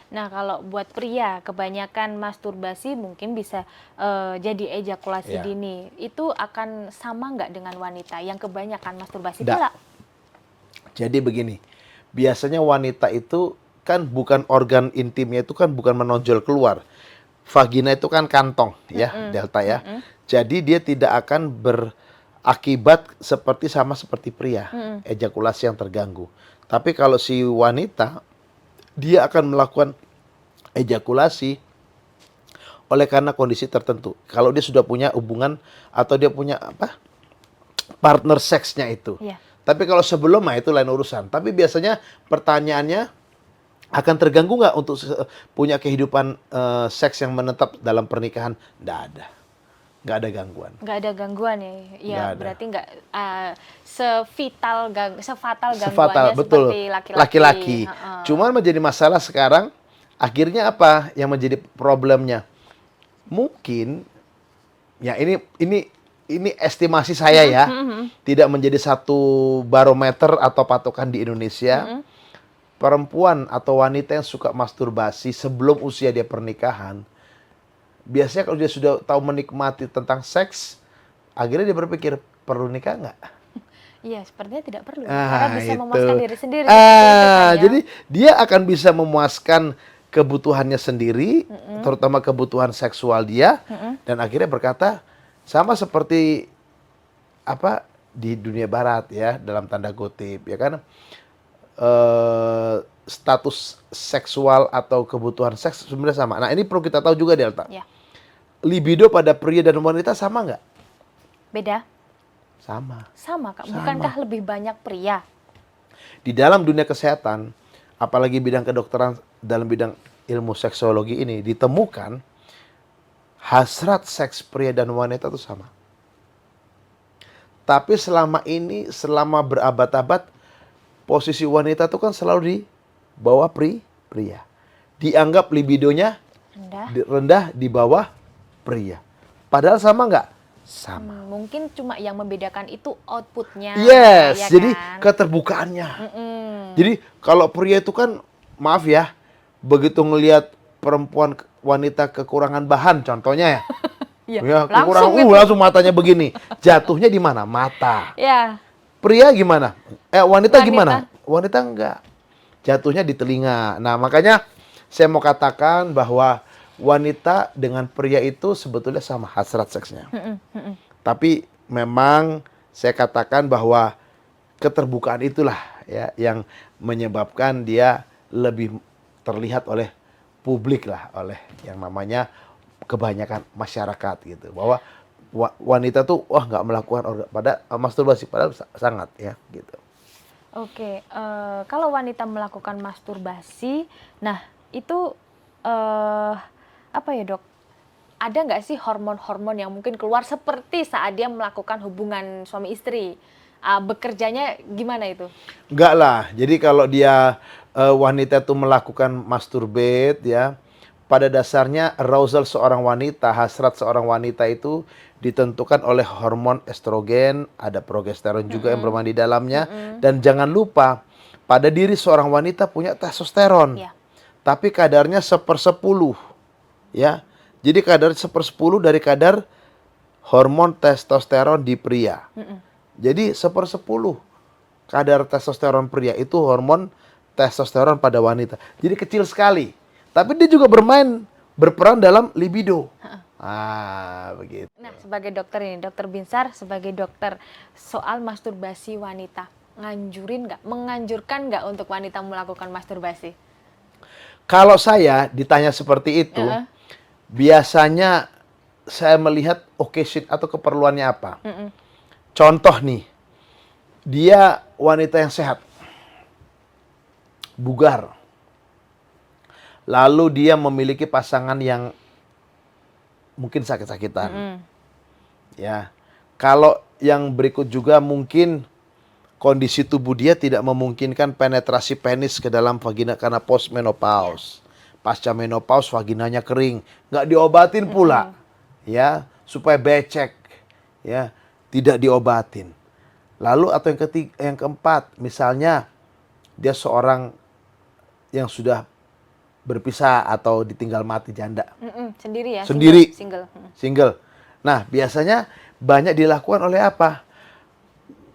Nah, kalau buat pria, kebanyakan masturbasi mungkin bisa jadi ejakulasi Ya, dini. Itu akan sama nggak dengan wanita yang kebanyakan masturbasi enggak. pula? Jadi begini, biasanya wanita itu kan bukan organ intimnya itu kan bukan menonjol keluar. Vagina itu kan kantong ya, Mm-mm, delta ya. mm-mm, Jadi dia tidak akan berakibat sama seperti pria, mm-mm. ejakulasi yang terganggu. Tapi kalau si wanita, dia akan melakukan ejakulasi oleh karena kondisi tertentu. Kalau dia sudah punya hubungan atau dia punya apa? Partner seksnya itu. Iya. Tapi kalau sebelum mah itu lain urusan. Tapi biasanya pertanyaannya akan terganggu nggak untuk punya kehidupan seks yang menetap dalam pernikahan? Nggak ada. Nggak ada gangguan. Nggak ada gangguan ya? Ya, Nggak ada. berarti nggak sefatal Sefatal, gangguannya betul. seperti laki-laki. Laki-laki. Heeh. Cuman menjadi masalah sekarang, akhirnya apa yang menjadi problemnya? Mungkin, ya ini estimasi saya ya, tidak menjadi satu barometer atau patokan di Indonesia. Mm-mm. Perempuan atau wanita yang suka masturbasi sebelum usia dia pernikahan, biasanya kalau dia sudah tahu menikmati tentang seks, akhirnya dia berpikir, perlu nikah nggak? Iya, sepertinya tidak perlu. Karena Ah, bisa itu. memuaskan diri sendiri seperti itu kan ya. Jadi dia akan bisa memuaskan kebutuhannya sendiri, Mm-mm, terutama kebutuhan seksual dia, mm-mm. dan akhirnya berkata, sama seperti apa di dunia barat ya, dalam tanda kutip, ya kan? Status seksual atau kebutuhan seks sebenarnya sama. Nah, ini perlu kita tahu juga, Delta. Ya, Libido pada pria dan wanita sama nggak? beda. Sama. Sama, Kak. Sama. Bukankah lebih banyak pria? Di dalam dunia kesehatan, apalagi bidang kedokteran dalam bidang ilmu seksologi ini, ditemukan hasrat seks pria dan wanita itu sama. Tapi selama ini, selama berabad-abad, posisi wanita itu kan selalu di bawah pria. Dianggap libidonya Rendah. rendah di bawah pria. Padahal sama nggak? Sama. Mungkin cuma yang membedakan itu outputnya, Yes, ya jadi kan? keterbukaannya. Mm-mm. Jadi kalau pria itu kan, maaf ya, begitu ngelihat perempuan wanita kekurangan bahan, contohnya ya, Iya, ya langsung kekurangan, itu. langsung matanya begini. Jatuhnya di mana? Mata. Ya, Pria gimana? Wanita wanita. gimana? Wanita enggak. Jatuhnya di telinga. Nah, makanya saya mau katakan bahwa wanita dengan pria itu sebetulnya sama hasrat seksnya. Mm-mm, mm-mm. Tapi memang saya katakan bahwa keterbukaan itulah ya yang menyebabkan dia lebih terlihat oleh publik lah, oleh yang namanya kebanyakan masyarakat gitu, bahwa wanita tuh wah nggak melakukan pada masturbasi, padahal sangat ya gitu. Oke, kalau wanita melakukan masturbasi, nah itu eh apa ya dok? Ada nggak sih hormon-hormon yang mungkin keluar seperti saat dia melakukan hubungan suami istri? Bekerjanya gimana itu? Enggak lah. Jadi kalau dia wanita tuh melakukan masturbate ya, pada dasarnya arousal seorang wanita, hasrat seorang wanita itu ditentukan oleh hormon estrogen, ada progesteron juga yang Mm-mm, bermain di dalamnya, mm-mm. dan jangan lupa pada diri seorang wanita punya testosteron, Ya. tapi kadarnya 1/10 ya. Jadi kadar 1/10 dari kadar hormon testosteron di pria. Mm-mm. Jadi 1/10 kadar testosteron pria itu hormon testosteron pada wanita. Jadi kecil sekali. Tapi dia juga berperan dalam libido. Begitu. Nah, sebagai dokter ini, dokter Binsar sebagai dokter soal masturbasi wanita, menganjurkan nggak untuk wanita melakukan masturbasi? Kalau saya ditanya seperti itu, Heeh. biasanya saya melihat occasion atau keperluannya apa. Mm-mm. Contoh nih, dia wanita yang sehat, bugar. Lalu dia memiliki pasangan yang mungkin sakit-sakitan. Mm-mm. Ya. Kalau yang berikut juga mungkin kondisi tubuh dia tidak memungkinkan penetrasi penis ke dalam vagina karena postmenopause. Pasca menopause vaginanya kering, nggak diobatin pula. Ya, supaya becek. Ya, tidak diobatin. Lalu atau yang ketiga, yang keempat, misalnya dia seorang yang sudah berpisah atau ditinggal mati janda. Sendiri ya? Sendiri. Single. Single. Nah, biasanya banyak dilakukan oleh apa?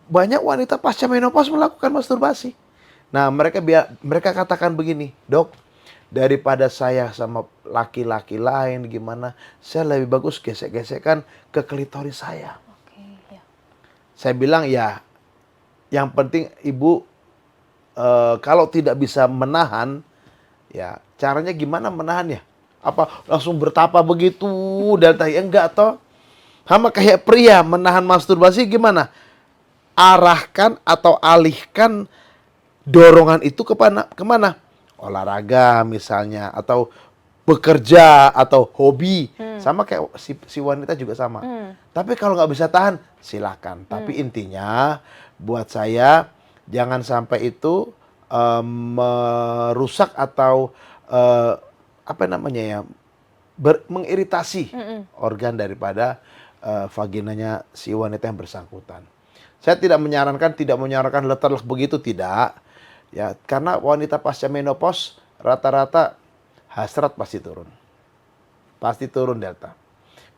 Banyak wanita pasca menopause melakukan masturbasi. Nah, mereka katakan begini, "Dok, daripada saya sama laki-laki lain gimana, saya lebih bagus gesek-gesekkan ke klitoris saya." Oke, ya. Saya bilang, "Ya, yang penting Ibu kalau tidak bisa menahan, ya caranya gimana menahannya? Apa langsung bertapa begitu dan tahi? Enggak toh. Sama kayak pria menahan masturbasi gimana? Arahkan atau alihkan dorongan itu kemana? Olahraga misalnya, atau bekerja, atau hobi. Sama kayak si wanita juga sama. Tapi kalau nggak bisa tahan, silakan. Tapi intinya buat saya jangan sampai itu merusak atau apa namanya ya, mengiritasi organ daripada vaginanya si wanita yang bersangkutan. Saya tidak menyarankan letarlah begitu, tidak. Ya, karena wanita pasca menopause rata-rata hasrat pasti turun. Pasti turun delta.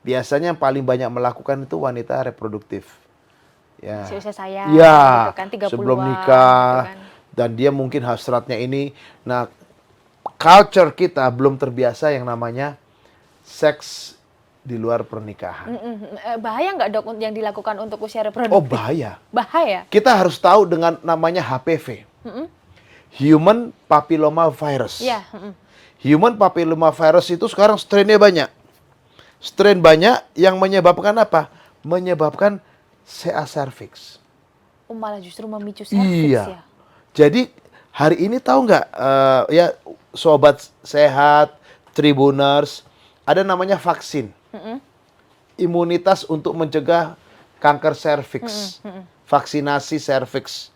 Biasanya yang paling banyak melakukan itu wanita reproduktif. Ya. Usia saya, Ya, gitu kan, 30-an, sebelum nikah. gitu kan. Dan dia mungkin hasratnya ini. Nah, culture kita belum terbiasa yang namanya seks di luar pernikahan. Bahaya nggak dok yang dilakukan untuk usia Oh, reproduktif? bahaya. Bahaya. Kita harus tahu dengan namanya HPV. Human Papilloma Virus. Iya. Human Papilloma Virus itu sekarang strainnya banyak. Strain banyak yang menyebabkan apa? Menyebabkan CA cervix. Malah justru memicu serviks Iya. ya. Jadi hari ini tahu nggak ya sobat sehat, Tribuners, ada namanya vaksin. Imunitas untuk mencegah kanker serviks. Vaksinasi serviks.